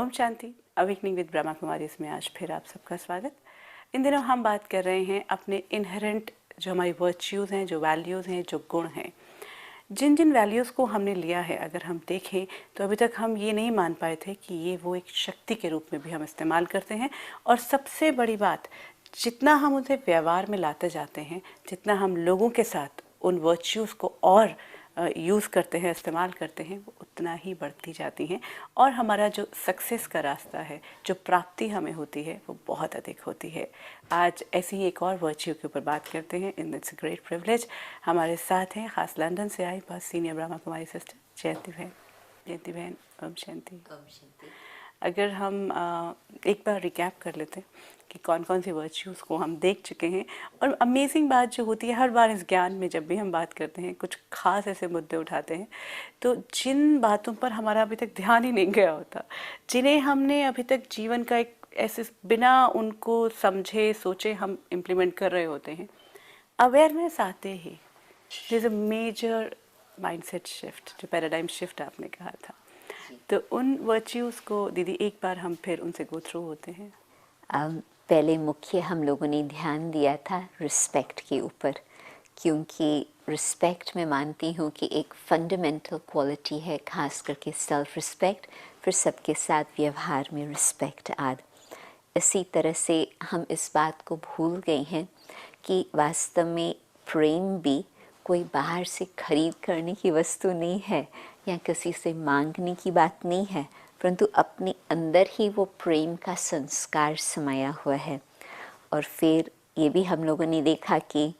ओम शांति। Awakening with Brahma Kumari इसमें आज फिर आप सबका स्वागत। इन दिनों हम बात कर रहे हैं अपने इनहेरेंट जो हमारी वर्च्यूज़ हैं, जो वैल्यूज़ हैं, जो गुण हैं। जिन जिन वैल्यूज़ को हमने लिया है, अगर हम देखें तो अभी तक हम ये नहीं मान पाए थे कि ये वो एक शक्ति के रूप में भी हम इस्तेमाल करते हैं। और सबसे बड़ी बात, जितना हम उसे व्यवहार में लाते जाते हैं, जितना हम लोगों के साथ उन वर्च्यूज़ को और यूज़ करते हैं, इस्तेमाल करते हैं, वो उतना ही बढ़ती जाती हैं और हमारा जो सक्सेस का रास्ता है, जो प्राप्ति हमें होती है, वो बहुत अधिक होती है। आज ऐसी ही एक और वर्च्यू के ऊपर बात करते हैं। इन इट्स ग्रेट प्रिविलेज हमारे साथ हैं खास लंदन से आई बहुत सीनियर ब्रह्मा कुमारी सिस्टर जयंती बहन। जयंती बहन, ओम शांति। ओम शांति। अगर हम एक बार रिकैप कर लेते हैं कि कौन कौन सी वर्च्यूज़ को हम देख चुके हैं। और अमेजिंग बात जो होती है, हर बार इस ज्ञान में जब भी हम बात करते हैं, कुछ खास ऐसे मुद्दे उठाते हैं तो जिन बातों पर हमारा अभी तक ध्यान ही नहीं गया होता, जिन्हें हमने अभी तक जीवन का एक ऐसे बिना उनको समझे सोचे हम इम्प्लीमेंट कर रहे होते हैं, अवेयरनेस आते ही there is a major mindset shift, जो पैराडाइम शिफ्ट आपने कहा था। तो उन वर्च्यूज़ को दीदी एक बार हम फिर उनसे गो थ्रू होते हैं। पहले मुख्य हम लोगों ने ध्यान दिया था रिस्पेक्ट के ऊपर, क्योंकि रिस्पेक्ट मैं मानती हूँ कि एक फंडामेंटल क्वालिटी है, खास करके सेल्फ रिस्पेक्ट, फिर सबके साथ व्यवहार में रिस्पेक्ट आदि। इसी तरह से हम इस बात को भूल गए हैं कि वास्तव में प्रेम भी कोई बाहर से खरीद करने की वस्तु नहीं है या किसी से मांगने की बात नहीं है, परंतु अपने अंदर ही वो प्रेम का संस्कार समाया हुआ है। और फिर ये भी हम लोगों ने देखा कि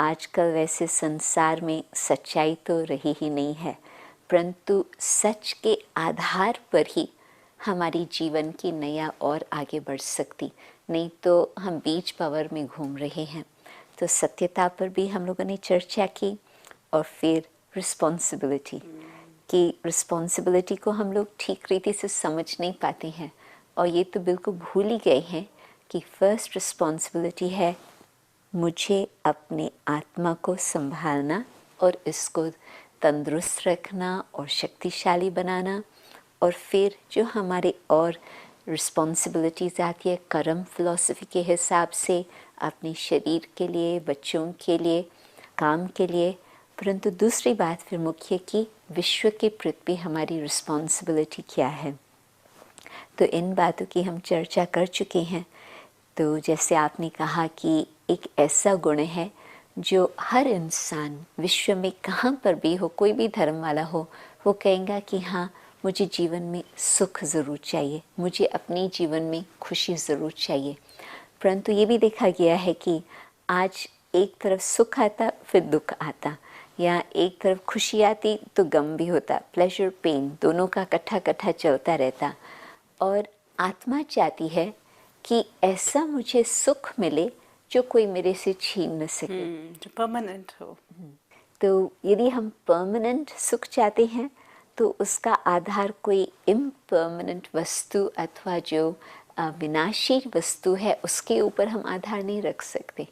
आजकल वैसे संसार में सच्चाई तो रही ही नहीं है, परंतु सच के आधार पर ही हमारी जीवन की नया और आगे बढ़ सकती, नहीं तो हम बीच पावर में घूम रहे हैं। तो सत्यता पर भी हम लोगों ने चर्चा की। और फिर रिस्पॉन्सिबिलिटी, कि रिस्पॉन्सिबिलिटी को हम लोग ठीक रीति से समझ नहीं पाते हैं और ये तो बिल्कुल भूल ही गए हैं कि फर्स्ट रिस्पॉन्सिबिलिटी है मुझे अपने आत्मा को संभालना और इसको तंदुरुस्त रखना और शक्तिशाली बनाना। और फिर जो हमारे और रिस्पॉन्सिबिलिटीज़ आती है कर्म फिलॉसफी के हिसाब से, अपने शरीर के लिए, बच्चों के लिए, काम के लिए, परंतु दूसरी बात फिर मुख्य कि विश्व के प्रति हमारी रिस्पॉन्सिबिलिटी क्या है। तो इन बातों की हम चर्चा कर चुके हैं। तो जैसे आपने कहा कि एक ऐसा गुण है जो हर इंसान विश्व में कहाँ पर भी हो, कोई भी धर्म वाला हो, वो कहेगा कि हाँ मुझे जीवन में सुख ज़रूर चाहिए, मुझे अपने जीवन में खुशी ज़रूर चाहिए। परंतु ये भी देखा गया है कि आज एक तरफ सुख आता फिर दुख आता, या एक तरफ खुशी आती तो गम भी होता, प्लेजर पेन दोनों का कट्ठा कट्ठा चलता रहता। और आत्मा चाहती है कि ऐसा मुझे सुख मिले जो कोई मेरे से छीन न सके, जो परमानेंट हो। तो यदि हम परमानेंट सुख चाहते हैं तो उसका आधार कोई इम्परमानेंट वस्तु अथवा जो विनाशी वस्तु है उसके ऊपर हम आधार नहीं रख सकते।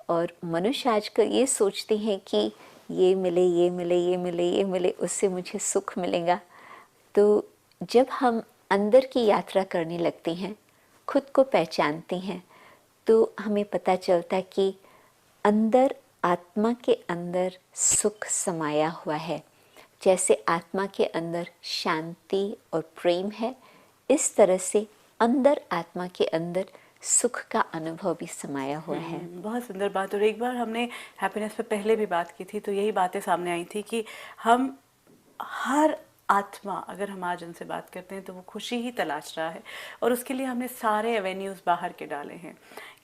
और मनुष्य आजकल ये सोचते हैं कि ये मिले, ये मिले, ये मिले, ये मिले, उससे मुझे सुख मिलेगा। तो जब हम अंदर की यात्रा करने लगते हैं, खुद को पहचानते हैं, तो हमें पता चलता कि अंदर, आत्मा के अंदर सुख समाया हुआ है। जैसे आत्मा के अंदर शांति और प्रेम है, इस तरह से अंदर आत्मा के अंदर सुख का अनुभव भी समाया हुआ है। बहुत सुंदर बात। और एक बार हमने हैप्पीनेस पे पहले भी बात की थी, तो यही बातें सामने आई थी कि हम हर आत्मा, अगर हम आज उनसे बात करते हैं तो वो खुशी ही तलाश रहा है। और उसके लिए हमने सारे एवेन्यूज़ बाहर के डाले हैं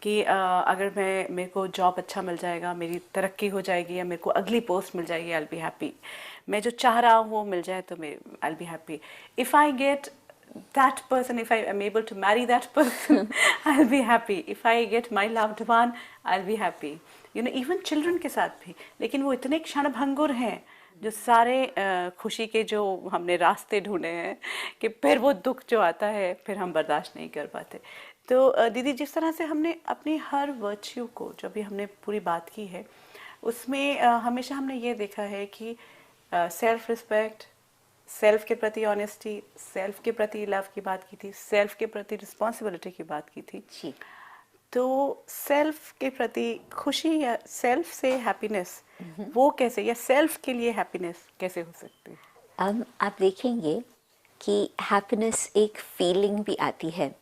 कि अगर मेरे को जॉब अच्छा मिल जाएगा, मेरी तरक्की हो जाएगी, या मेरे को अगली पोस्ट मिल जाएगी, आई विल बी हैप्पी। मैं जो चाह रहा हूँ वो मिल जाए तो मैं I will be happy. If I get that person, if I am able to marry that person, I'll be happy. If I get my loved one, I'll be happy. You know, even children के साथ भी। लेकिन वो इतने क्षणभंगुर हैं, जो सारे खुशी के जो हमने रास्ते ढूंढे हैं, कि फिर वो दुख जो आता है फिर हम बर्दाश्त नहीं कर पाते। तो दीदी, जिस तरह से हमने अपनी हर वर्च्यू को, जो भी हमने पूरी बात की है, उसमें हमेशा हमने ये देखा है कि सेल्फ रिस्पेक्ट, सेल्फ के प्रति ऑनेस्टी, सेल्फ के प्रति लव की बात की थी, सेल्फ के प्रति रिस्पॉन्सिबिलिटी की बात की थी। जी। तो सेल्फ के प्रति खुशी या सेल्फ से हैप्पीनेस वो कैसे, या सेल्फ के लिए हैप्पीनेस कैसे हो सकती है? अब आप देखेंगे कि हैप्पीनेस एक फीलिंग भी आती है।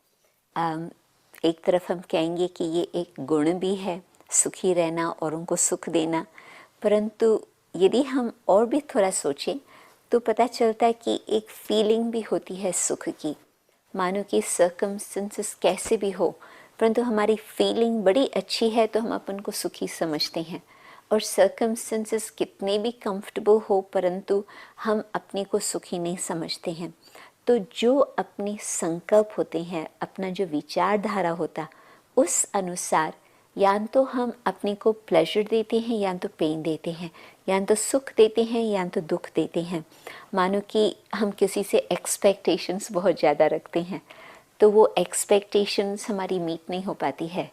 एक तरफ हम कहेंगे कि ये एक गुण भी है, सुखी रहना, औरों को सुख देना, परंतु यदि हम और भी थोड़ा सोचें तो पता चलता है कि एक फीलिंग भी होती है सुख की। मानो कि सर्कमस्टेंसेस कैसे भी हो, परंतु हमारी फीलिंग बड़ी अच्छी है तो हम अपन को सुखी समझते हैं, और सर्कमस्टेंसेस कितने भी कंफर्टेबल हो परंतु हम अपने को सुखी नहीं समझते हैं। तो जो अपनी संकल्प होते हैं, अपना जो विचारधारा होता, उस अनुसार या तो हम अपने को प्लेजर देते हैं या तो पेन देते हैं, या तो सुख देते हैं या तो दुख देते हैं। मानो कि हम किसी से एक्सपेक्टेशंस बहुत ज़्यादा रखते हैं तो वो एक्सपेक्टेशंस हमारी मीट नहीं हो पाती है,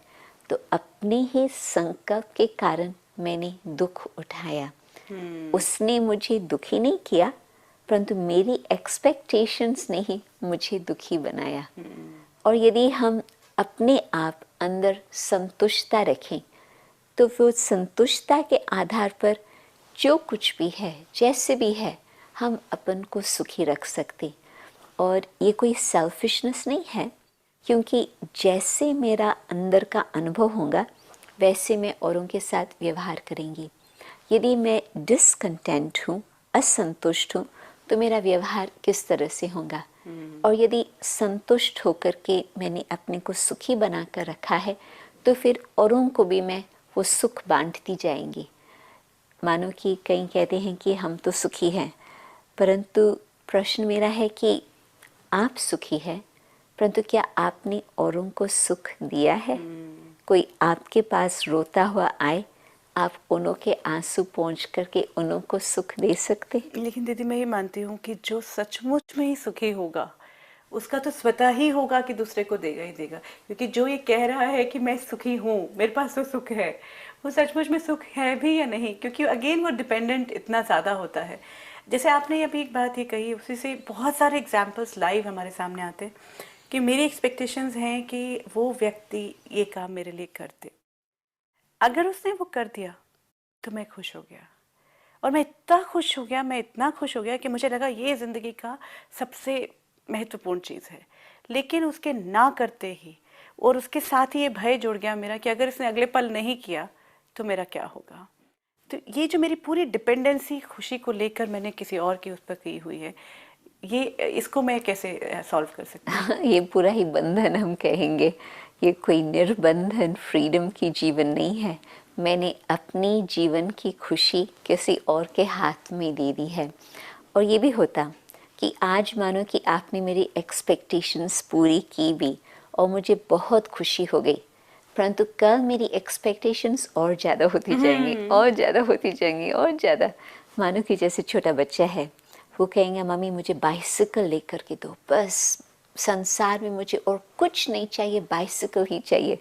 तो अपने ही संकल्प के कारण मैंने दुख उठाया। उसने मुझे दुखी नहीं किया, परंतु मेरी एक्सपेक्टेशंस ने ही मुझे दुखी बनाया। और यदि हम अपने आप अंदर संतुष्टता रखें तो वो संतुष्टता के आधार पर जो कुछ भी है, जैसे भी है, हम अपन को सुखी रख सकते। और ये कोई सेल्फिशनेस नहीं है, क्योंकि जैसे मेरा अंदर का अनुभव होगा वैसे मैं औरों के साथ व्यवहार करेंगी। यदि मैं डिसकंटेंट हूँ, असंतुष्ट हूँ, तो मेरा व्यवहार किस तरह से होगा। और यदि संतुष्ट होकर के मैंने अपने को सुखी बना कर रखा है तो फिर औरों को भी मैं वो सुख बांटती जाएंगी। मानो कि कई कहते हैं कि हम तो सुखी हैं, परंतु प्रश्न मेरा है कि आप सुखी हैं, परंतु क्या आपने औरों को सुख दिया है? कोई आपके पास रोता हुआ आए, आप उन्हों के आंसू पोंछ करके उन्हों को सुख दे सकते? लेकिन दीदी मैं ये मानती हूँ कि जो सचमुच में ही सुखी होगा उसका तो स्वतः ही होगा कि दूसरे को देगा ही देगा। क्योंकि जो ये कह रहा है कि मैं सुखी हूँ, मेरे पास तो सुख है, वो सचमुच में सुख है भी या नहीं, क्योंकि अगेन वो डिपेंडेंट इतना ज़्यादा होता है। जैसे आपने अभी एक बात ये कही, उसी से बहुत सारे एग्जाम्पल्स लाइव हमारे सामने आते हैं कि मेरी एक्सपेक्टेशंस हैं कि वो व्यक्ति ये काम मेरे लिए कर दे, अगर उसने वो कर दिया तो मैं खुश हो गया, और मैं इतना खुश हो गया, मैं इतना खुश हो गया कि मुझे लगा ये ज़िंदगी का सबसे महत्वपूर्ण चीज़ है। लेकिन उसके ना करते ही और उसके साथ ही ये भय जुड़ गया मेरा कि अगर इसने अगले पल नहीं किया तो मेरा क्या होगा। तो ये जो मेरी पूरी डिपेंडेंसी खुशी को लेकर मैंने किसी और की उस पर की हुई है, ये इसको मैं कैसे सॉल्व कर सकती हूँ? ये पूरा ही बंधन हम कहेंगे, ये कोई निर्बंधन फ्रीडम की जीवन नहीं है। मैंने अपनी जीवन की खुशी किसी और के हाथ में दे दी है। और ये भी होता कि आज मानो कि आपने मेरी एक्सपेक्टेशंस पूरी की भी और मुझे बहुत खुशी हो गई, परंतु कल मेरी एक्सपेक्टेशंस और ज़्यादा होती जाएंगी, और ज़्यादा होती जाएंगी, और ज़्यादा। मानो कि जैसे छोटा बच्चा है, वो कहेंगे मम्मी मुझे बाइसिकल लेकर के दो, बस संसार में मुझे और कुछ नहीं चाहिए, बाइसिकल ही चाहिए।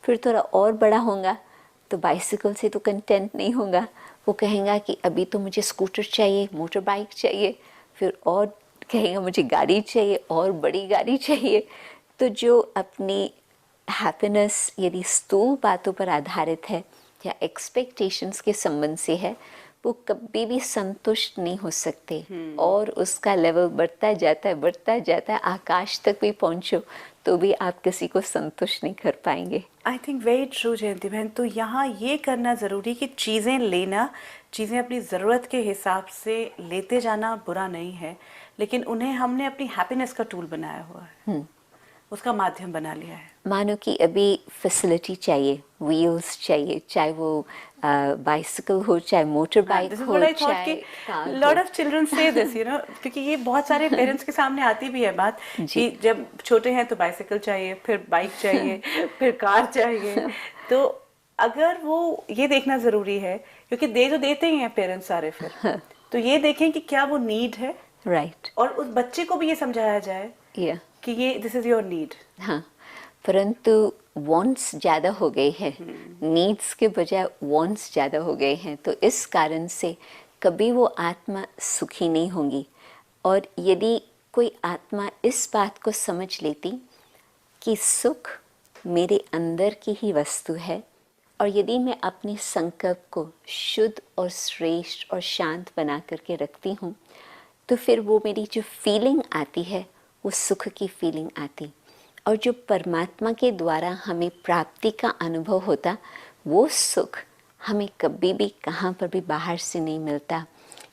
फिर थोड़ा और बड़ा होगा तो बाइसिकल से तो कंटेंट नहीं होगा, वो कहेगा कि अभी तो मुझे स्कूटर चाहिए, मोटर बाइक चाहिए, फिर और कहेगा मुझे गाड़ी चाहिए और बड़ी गाड़ी चाहिए। तो जो अपनी हैप्पीनेस यदि स्थूल बातों पर आधारित है या एक्सपेक्टेशंस के संबंध से है, वो कभी भी संतुष्ट नहीं हो सकते, और उसका लेवल बढ़ता जाता है, बढ़ता जाता है, आकाश तक भी पहुंचो तो भी आप किसी को संतुष्ट नहीं कर पाएंगे। आई थिंक वेरी ट्रू जयंती बहन। तो यहाँ ये करना ज़रूरी कि चीज़ें लेना, चीज़ें अपनी ज़रूरत के हिसाब से लेते जाना बुरा नहीं है, लेकिन उन्हें हमने अपनी हैप्पीनेस का टूल बनाया हुआ है, उसका माध्यम बना लिया है। मानो कि अभी फैसिलिटी चाहिए, व्हील्स चाहिए, चाहे वो बाइसिकल हो, चाहे मोटर बाइक दिस इज हो, व्हाट आई थॉट चाहे कि कार लॉट हो। ऑफ चिल्ड्रन से दिस, यू नो, क्योंकि ये बहुत सारे पेरेंट्स के सामने आती भी है बात जी। कि जब छोटे हैं तो बाइसिकल चाहिए, फिर बाइक चाहिए, फिर कार चाहिए। तो अगर वो ये देखना ज़रूरी है, क्योंकि दे तो देते ही हैं पेरेंट्स सारे, फिर तो ये देखें कि क्या वो नीड है, राइट। और उस बच्चे को भी ये समझाया जाए या कि ये दिस इज़ योर नीड। हाँ, परंतु वांट्स ज़्यादा हो गए हैं, नीड्स के बजाय वांट्स ज़्यादा हो गए हैं, तो इस कारण से कभी वो आत्मा सुखी नहीं होंगी। और यदि कोई आत्मा इस बात को समझ लेती कि सुख मेरे अंदर की ही वस्तु है, और यदि मैं अपने संकल्प को शुद्ध और श्रेष्ठ और शांत बना करके रखती हूँ, तो फिर वो मेरी जो फीलिंग आती है वो सुख की फीलिंग आती, और जो परमात्मा के द्वारा हमें प्राप्ति का अनुभव होता वो सुख हमें कभी भी कहाँ पर भी बाहर से नहीं मिलता।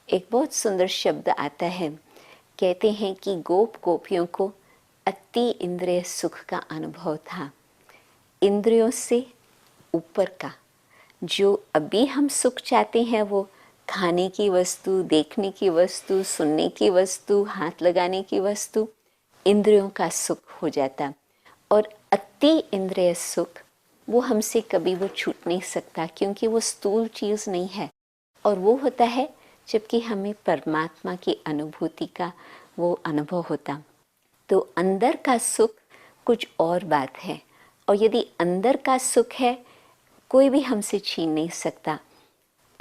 एक बहुत सुंदर शब्द आता है, कहते हैं कि गोप गोपियों को अति इंद्रिय सुख का अनुभव था। इंद्रियों से ऊपर का जो अभी हम सुख चाहते हैं, वो खाने की वस्तु, देखने की वस्तु, सुनने की वस्तु, हाथ लगाने की वस्तु, इंद्रियों का सुख हो जाता। और अति इंद्रिय सुख वो हमसे कभी वो छूट नहीं सकता, क्योंकि वो स्थूल चीज़ नहीं है, और वो होता है जबकि हमें परमात्मा की अनुभूति का वो अनुभव होता। तो अंदर का सुख कुछ और बात है, और यदि अंदर का सुख है कोई भी हमसे छीन नहीं सकता।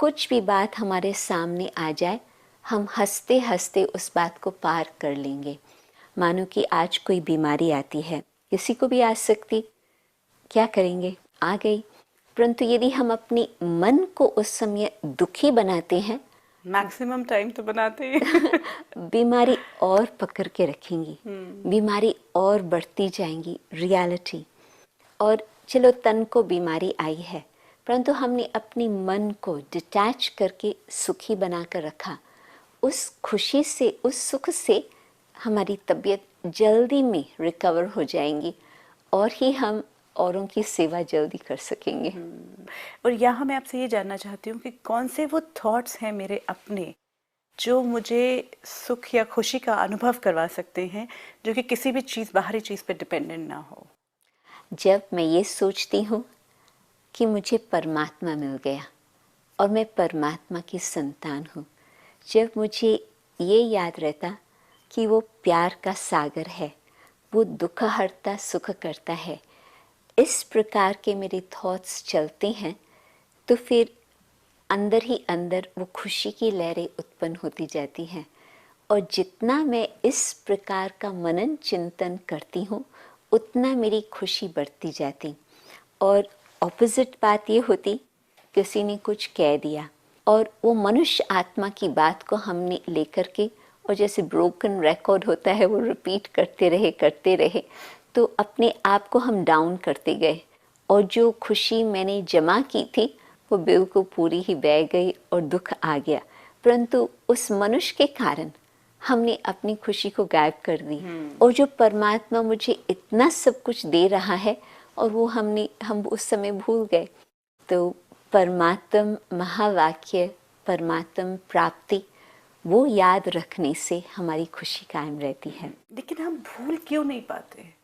कुछ भी बात हमारे सामने आ जाए, हम हंसते हंसते उस बात को पार कर लेंगे। मानो कि आज कोई बीमारी आती है, किसी को भी आ सकती, क्या करेंगे, आ गई। परंतु यदि हम अपने मन को उस समय दुखी बनाते हैं, मैक्सिमम टाइम तो बनाते ही बीमारी और पकड़ के रखेंगी, बीमारी और बढ़ती जाएंगी रियलिटी। और चलो तन को बीमारी आई है, परंतु हमने अपने मन को डिटैच करके सुखी बना कर रखा, उस खुशी से, उस सुख से हमारी तबीयत जल्दी में रिकवर हो जाएंगी, और ही हम औरों की सेवा जल्दी कर सकेंगे। और यहाँ मैं आपसे ये जानना चाहती हूँ कि कौन से वो थॉट्स हैं मेरे अपने जो मुझे सुख या खुशी का अनुभव करवा सकते हैं, जो कि किसी भी चीज़, बाहरी चीज़ पे डिपेंडेंट ना हो। जब मैं ये सोचती हूँ कि मुझे परमात्मा मिल गया और मैं परमात्मा की संतान हूँ, जब मुझे ये याद रहता कि वो प्यार का सागर है, वो दुख हरता सुख करता है, इस प्रकार के मेरे थॉट्स चलते हैं, तो फिर अंदर ही अंदर वो खुशी की लहरें उत्पन्न होती जाती हैं। और जितना मैं इस प्रकार का मनन चिंतन करती हूँ, उतना मेरी खुशी बढ़ती जाती। और ऑपोजिट बात ये होती, किसी ने कुछ कह दिया और वो मनुष्य आत्मा की बात को हमने लेकर के, और जैसे ब्रोकन रिकॉर्ड होता है, वो रिपीट करते रहे, तो अपने आप को हम डाउन करते गए, और जो खुशी मैंने जमा की थी वो बिल्कुल पूरी ही बह गई और दुख आ गया। परंतु उस मनुष्य के कारण हमने अपनी खुशी को गायब कर दी, और जो परमात्मा मुझे इतना सब कुछ दे रहा है, और वो हम उस समय भूल गए। तो परमात्म महावाक्य, परमात्म प्राप्ति, वो याद रखने से हमारी खुशी कायम रहती है। लेकिन हम भूल क्यों नहीं पाते?